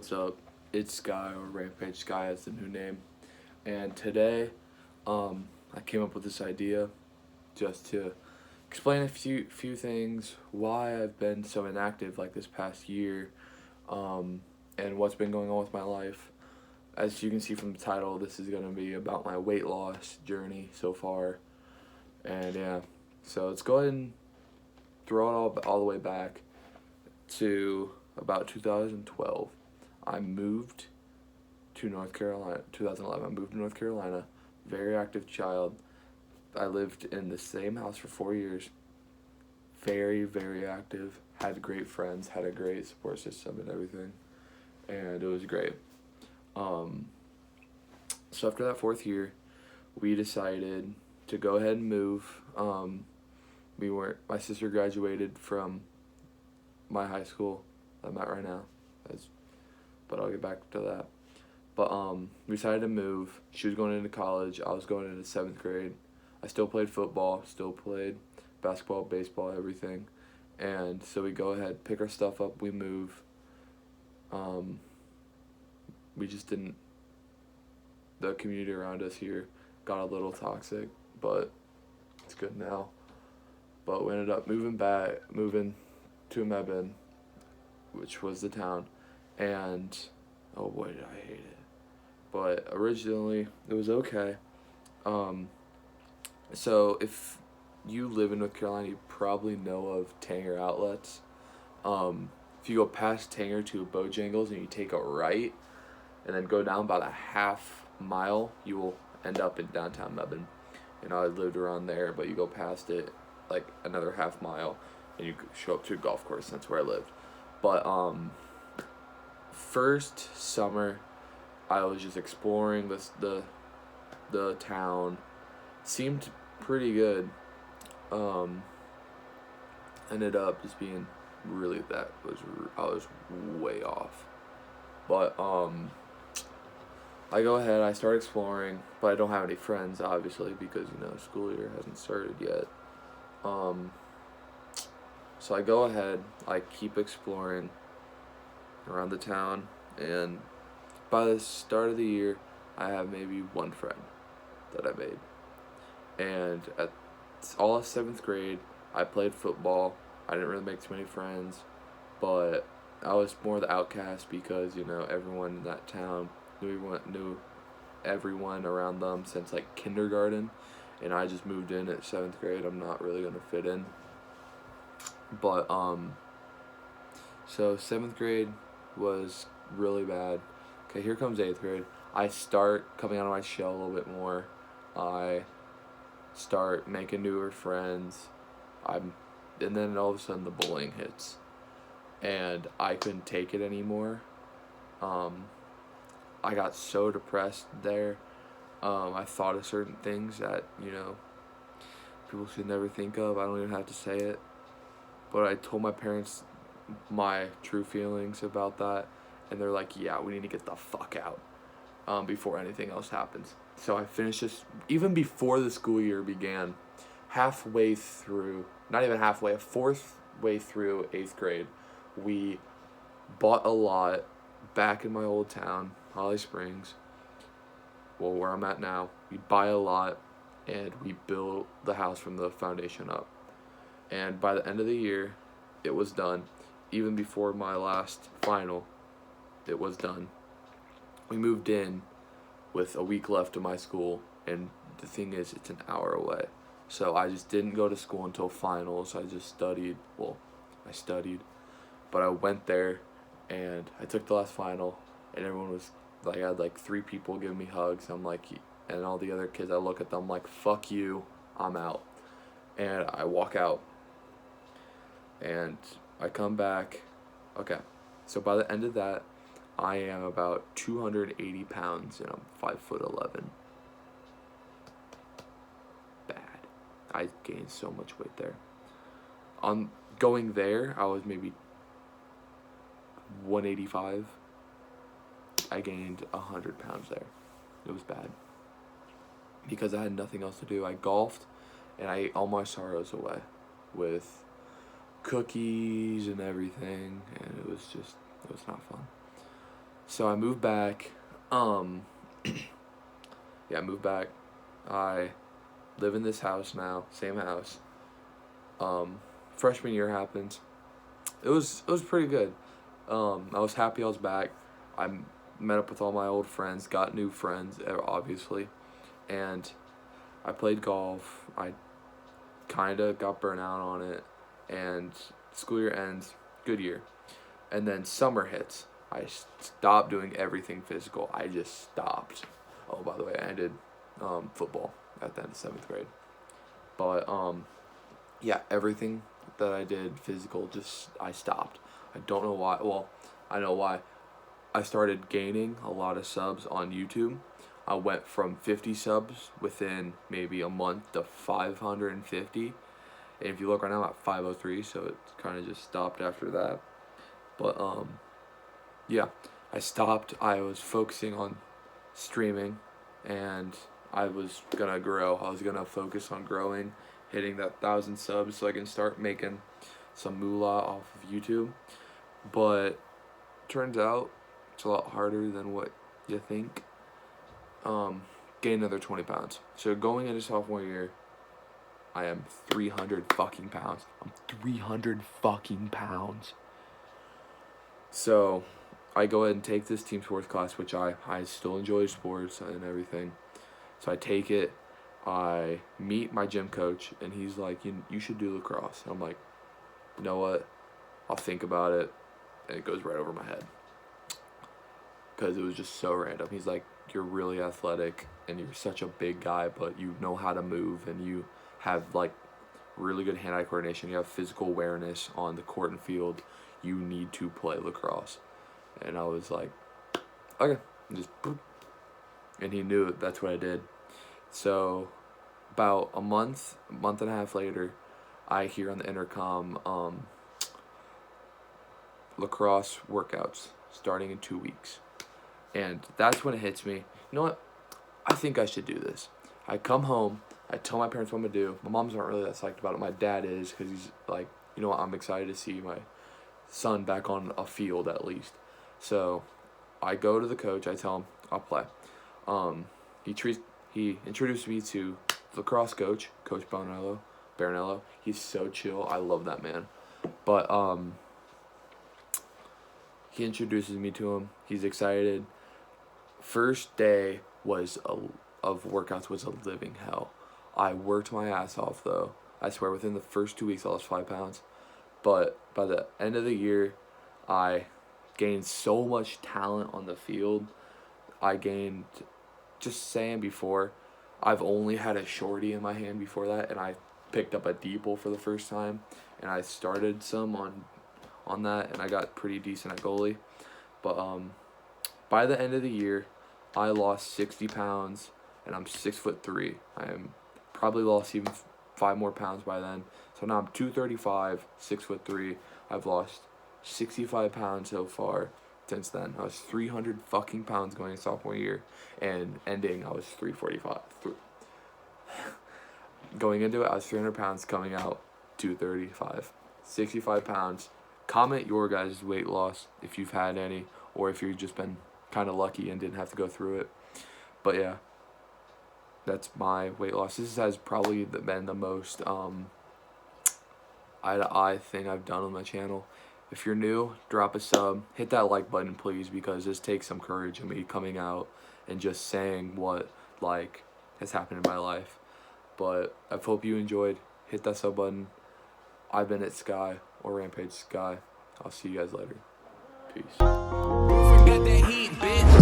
what's up? It's Sky, or Rampage Sky as the new name. And today, I came up with this idea just to explain a few things, why I've been so inactive like this past year, and what's been going on with my life. As you can see from the title, this is going to be about my weight loss journey so far. And yeah, so let's go ahead and throw it all the way back to about 2012. I moved to North Carolina. 2011, I moved to North Carolina. Very active child. I lived in the same house for 4 years. Very, very active. Had great friends. Had a great support system and everything. And it was great. So after that 4th year, we decided to go ahead and move. My sister graduated from my high school I'm at right now, but I'll get back to that. But we decided to move. She was going into college. I was going into 7th grade. I still played football, still played basketball, baseball, everything. And so we go ahead, pick our stuff up, we move. We just didn't. The community around us here got a little toxic, but it's good now. But we ended up moving to Mebane, which was the town, and oh boy did I hate it. But originally it was okay. So if you live in North Carolina, you probably know of Tanger outlets. If you go past Tanger to Bojangles and you take a right and then go down about a half mile, you will end up in downtown Mebane. I lived around there, but you go past it like another half mile and you show up to a golf course. That's where I lived. But first summer I was just exploring the town. Seemed pretty good. Ended up just being really I was way off. But I go ahead, I start exploring, but I don't have any friends obviously because school year hasn't started yet. So I go ahead, I keep exploring around the town, and by the start of the year, I have maybe one friend that I made. And at all of 7th grade, I played football. I didn't really make too many friends, but I was more the outcast because, everyone in that town knew everyone around them since like kindergarten, and I just moved in at 7th grade. I'm not really gonna fit in. But so 7th grade was really bad. Okay, here comes 8th grade. I start coming out of my shell a little bit more. I start making newer friends. And then all of a sudden the bullying hits, and I couldn't take it anymore. I got so depressed there. I thought of certain things that people should never think of. I don't even have to say it, but I told my parents my true feelings about that, and they're like, yeah, we need to get the fuck out before anything else happens. So I finished this, even before the school year began, halfway through, not even halfway, a fourth way through 8th grade, we bought a lot back in my old town, Holly Springs, where I'm at now. We buy a lot, and we built the house from the foundation up. And by the end of the year, it was done. Even before my last final, it was done. We moved in with a week left of my school, and the thing is, it's an hour away. So I just didn't go to school until finals. I just studied. Well, I studied, but I went there, and I took the last final, and everyone was like, I had like 3 people giving me hugs. I'm like, and all the other kids, I look at them like, fuck you, I'm out. And I walk out, and I come back. Okay, so by the end of that, I am about 280 pounds, and I'm 5'11". Bad. I gained so much weight there. On going there, I was maybe 185. I gained 100 pounds there. It was bad because I had nothing else to do. I golfed, and I ate all my sorrows away with cookies and everything, and it was not fun. So I moved back. Yeah, I moved back. I live in this house now, same house. Freshman year happened. It was pretty good. I was happy I was back. Met up with all my old friends, got new friends, obviously, and I played golf. I kind of got burnt out on it, and school year ends, good year. And then summer hits. I stopped doing everything physical. I just stopped. Oh, by the way, I ended football at the end of 7th grade. But yeah, everything that I did physical, I stopped. I don't know why. Well, I know why. I started gaining a lot of subs on YouTube. I went from 50 subs within maybe a month to 550. And if you look right now, I'm at 503, so it kind of just stopped after that. But yeah, I stopped. I was focusing on streaming, and I was gonna grow. I was gonna focus on growing, hitting that 1,000 subs so I can start making some moolah off of YouTube. But turns out it's a lot harder than what you think. Gain another 20 pounds. So going into sophomore year, I am 300 fucking pounds. I'm 300 fucking pounds. So I go ahead and take this team sports class, which I still enjoy sports and everything. So I take it. I meet my gym coach, and he's like, you should do lacrosse. And I'm like, you know what? I'll think about it. And it goes right over my head. Because it was just so random. He's like, you're really athletic, and you're such a big guy, but you know how to move, and you have, like, really good hand-eye coordination. You have physical awareness on the court and field. You need to play lacrosse. And I was like, okay. And just boop. And he knew that's what I did. So about a month and a half later, I hear on the intercom lacrosse workouts starting in 2 weeks. And that's when it hits me. You know what? I think I should do this. I come home. I tell my parents what I'm going to do. My mom's not really that psyched about it. My dad is, because he's like, you know what? I'm excited to see my son back on a field at least. So I go to the coach. I tell him I'll play. He introduced me to the lacrosse coach, Coach Baronello. He's so chill. I love that man. But he introduces me to him. He's excited. First day of workouts was a living hell. I worked my ass off though. I swear within the first 2 weeks I lost 5 pounds. But by the end of the year, I gained so much talent on the field. I gained, just saying before, I've only had a shorty in my hand before that, and I picked up a deeple for the first time, and I started some on that, and I got pretty decent at goalie. But by the end of the year, I lost 60 pounds, and I'm 6'3". I am probably lost even 5 more pounds by then. So now I'm 235, 6'3". I've lost 65 pounds so far since then. I was 300 fucking pounds going into sophomore year, and ending I was 345. Going into it, I was 300 pounds, coming out 235. 65 pounds. Comment your guys' weight loss if you've had any, or if you've just been kind of lucky and didn't have to go through it. But yeah, that's my weight loss. This has probably been the most eye-to-eye thing I've done on my channel. If you're new, drop a sub. Hit that like button, please, because this takes some courage in me coming out and just saying what, like, has happened in my life. But I hope you enjoyed. Hit that sub button. I've been at Sky, or Rampage Sky. I'll see you guys later. Peace. Forget that heat, bitch.